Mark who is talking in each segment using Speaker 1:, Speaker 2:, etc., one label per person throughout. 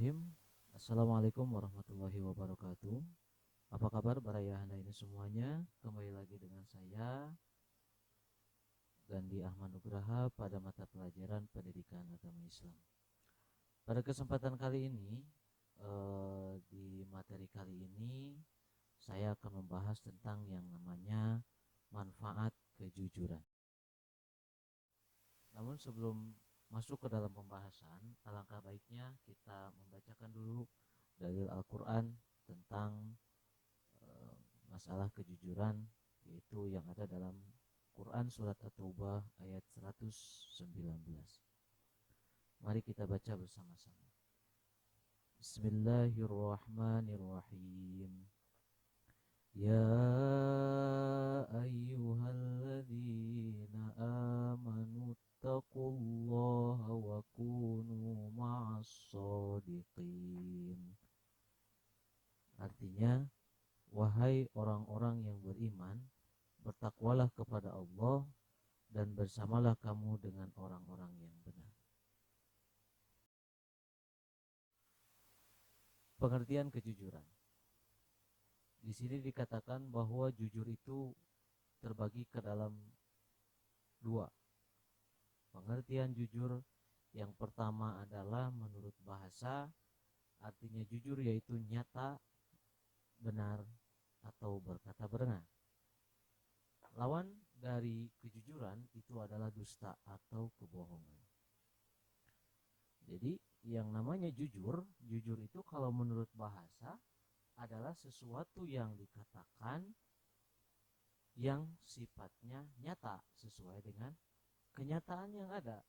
Speaker 1: Bismillahirrahmanirrahim. Assalamualaikum warahmatullahi wabarakatuh. Apa kabar para ayahanda ini semuanya? Kembali lagi dengan saya Gandhi Ahmad Nugraha pada mata pelajaran Pendidikan Agama Islam. Pada kesempatan kali ini, di materi kali ini saya akan membahas tentang yang namanya manfaat kejujuran. Namun sebelum masuk ke dalam pembahasan, alangkah baiknya kita membacakan dulu dalil Al-Quran tentang masalah kejujuran, yaitu yang ada dalam Quran surat At-Taubah ayat 119. Mari kita baca bersama-sama. Bismillahirrahmanirrahim. Ya ayyuhalladzina amanu taqullaha wa kunu ma'as shadiqin. Artinya, wahai orang-orang yang beriman, bertakwalah kepada Allah dan bersamalah kamu dengan orang-orang yang benar. Pengertian kejujuran. Di sini dikatakan bahwa jujur itu terbagi ke dalam dua. Pengertian jujur yang pertama adalah menurut bahasa, artinya jujur yaitu nyata, benar, atau berkata benar. Lawan dari kejujuran itu adalah dusta atau kebohongan. Jadi yang namanya jujur itu kalau menurut bahasa adalah sesuatu yang dikatakan yang sifatnya nyata sesuai dengan kenyataan yang ada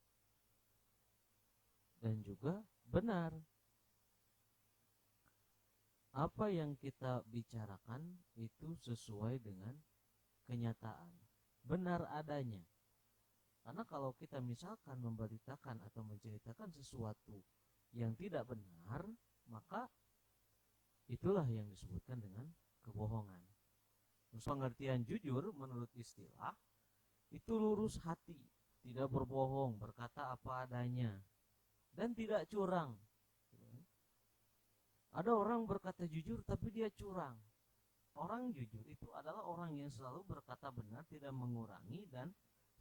Speaker 1: dan juga benar. Apa yang kita bicarakan itu sesuai dengan kenyataan, benar adanya. Karena kalau kita misalkan memberitakan atau menceritakan sesuatu yang tidak benar, maka itulah yang disebutkan dengan kebohongan. Pengertian jujur menurut istilah itu lurus hati, tidak berbohong, berkata apa adanya, dan tidak curang. Ada orang berkata jujur tapi dia curang. Orang jujur itu adalah orang yang selalu berkata benar, tidak mengurangi, dan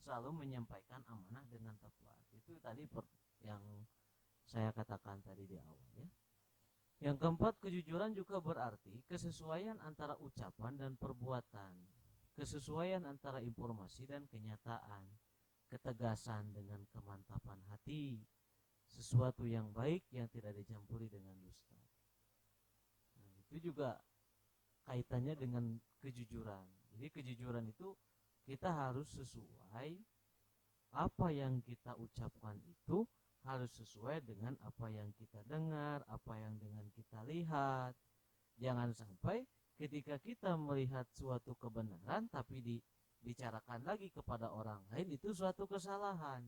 Speaker 1: selalu menyampaikan amanah dengan tepat. Itu tadi yang saya katakan tadi di awal ya. Yang keempat, kejujuran juga berarti kesesuaian antara ucapan dan perbuatan, kesesuaian antara informasi dan kenyataan, ketegasan dengan kemantapan hati, sesuatu yang baik yang tidak dicampuri dengan dusta. Nah, itu juga kaitannya dengan kejujuran. Jadi kejujuran itu kita harus sesuai, apa yang kita ucapkan itu harus sesuai dengan apa yang kita dengar, apa yang dengan kita lihat. Jangan sampai ketika kita melihat suatu kebenaran tapi dibicarakan lagi kepada orang lain itu suatu kesalahan.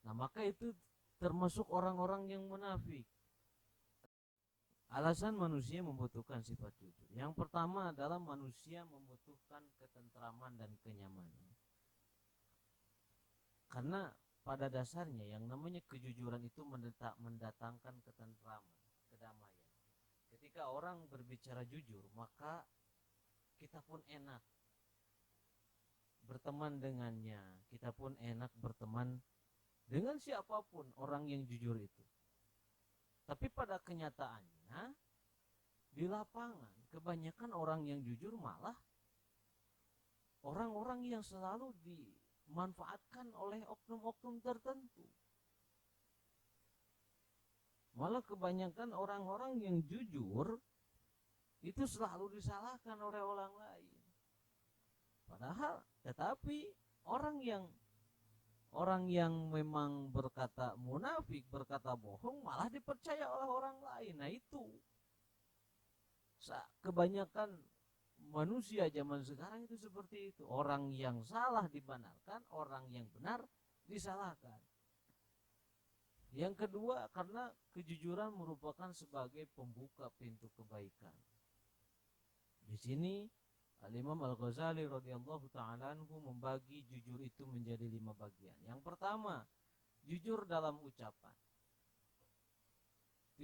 Speaker 1: Nah, maka itu termasuk orang-orang yang munafik. Alasan manusia membutuhkan sifat jujur. Yang pertama adalah manusia membutuhkan ketentraman dan kenyamanan. Karena pada dasarnya yang namanya kejujuran itu mendatangkan ketentraman, kedamaian. Ketika orang berbicara jujur, maka kita pun enak berteman dengannya. Kita pun enak berteman dengan siapapun orang yang jujur itu. Tapi pada kenyataannya di lapangan kebanyakan orang yang jujur malah orang-orang yang selalu dimanfaatkan oleh oknum-oknum tertentu. Malah kebanyakan orang-orang yang jujur itu selalu disalahkan oleh orang lain. Padahal tetapi orang yang memang berkata munafik, berkata bohong, malah dipercaya oleh orang lain. Nah itu kebanyakan manusia zaman sekarang itu seperti itu. Orang yang salah dibenarkan, orang yang benar disalahkan. Yang kedua, karena kejujuran merupakan sebagai pembuka pintu kebaikan. Di sini Al-Imam Al-Ghazali radhiyallahu ta'ala anhu membagi jujur itu menjadi 5 bagian. Yang pertama, jujur dalam ucapan.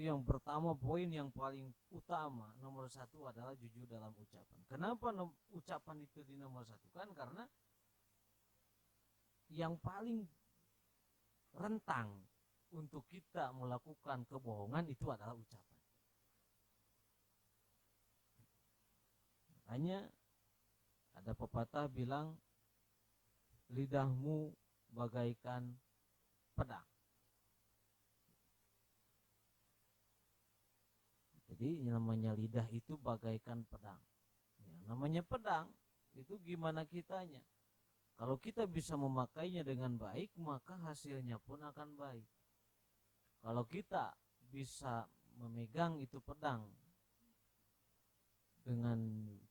Speaker 1: Itu yang pertama, poin yang paling utama, nomor satu adalah jujur dalam ucapan. Kenapa ucapan itu di nomor satu? Kan karena yang paling rentang untuk kita melakukan kebohongan itu adalah ucapan. Makanya ada pepatah bilang, lidahmu bagaikan pedang. Jadi namanya lidah itu bagaikan pedang. Ya, namanya pedang itu gimana kitanya. Kalau kita bisa memakainya dengan baik, maka hasilnya pun akan baik. Kalau kita bisa memegang itu pedang dengan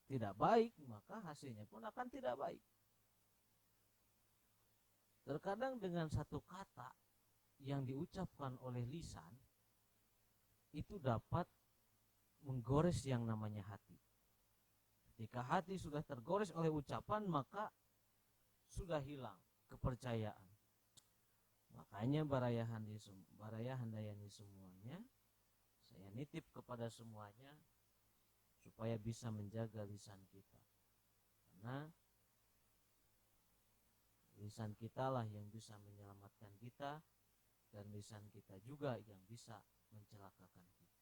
Speaker 1: tidak baik, maka hasilnya pun akan tidak baik. Terkadang dengan satu kata yang diucapkan oleh lisan itu dapat menggores yang namanya hati. Ketika hati sudah tergores oleh ucapan, maka sudah hilang kepercayaan. Makanya baraya handayani semuanya, saya nitip kepada semuanya supaya bisa menjaga lisan kita. Karena lisan kita lah yang bisa menyelamatkan kita, dan lisan kita juga yang bisa mencelakakan kita.